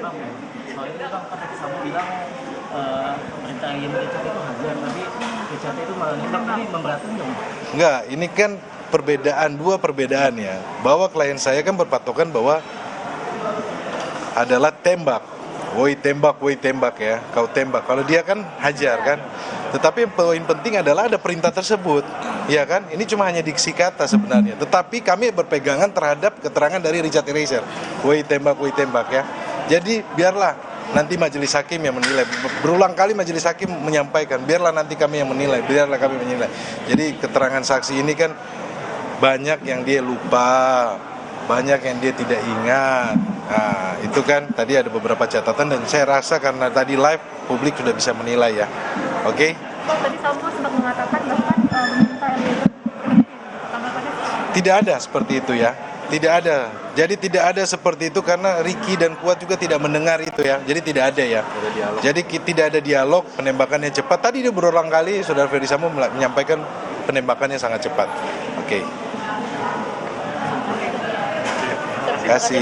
Bang, soal ini Bang, kan tadi Sambo bilang perintahin Richard itu hajar, tapi Richard itu malah nembak, ini memberatkan dong? Enggak, ini kan dua perbedaan ya. Bahwa klien saya kan berpatokan bahwa adalah tembak. Woi tembak ya, kau tembak. Kalau dia kan hajar kan. Tetapi poin penting adalah ada perintah tersebut. Ya kan? Ini cuma hanya diksi kata sebenarnya. Tetapi kami berpegangan terhadap keterangan dari Richard Eliezer. Woi tembak ya. Jadi biarlah nanti majelis hakim yang menilai. Berulang kali majelis hakim menyampaikan, biarlah nanti kami yang menilai, Jadi keterangan saksi ini kan banyak yang dia lupa, banyak yang dia tidak ingat. Nah, itu kan tadi ada beberapa catatan dan saya rasa karena tadi live publik sudah bisa menilai ya. Oke? Tadi Sambo sempat mengatakan bahkan meminta Eliezer tanggapannya. Tidak ada seperti itu ya. Tidak ada. Jadi tidak ada seperti itu karena Ricky dan Kuat juga tidak mendengar itu ya. Jadi tidak ada ya. Jadi tidak ada dialog, penembakannya cepat. Tadi dia berulang kali Saudara Ferdy Sambo menyampaikan penembakannya sangat cepat. Oke. Terima kasih.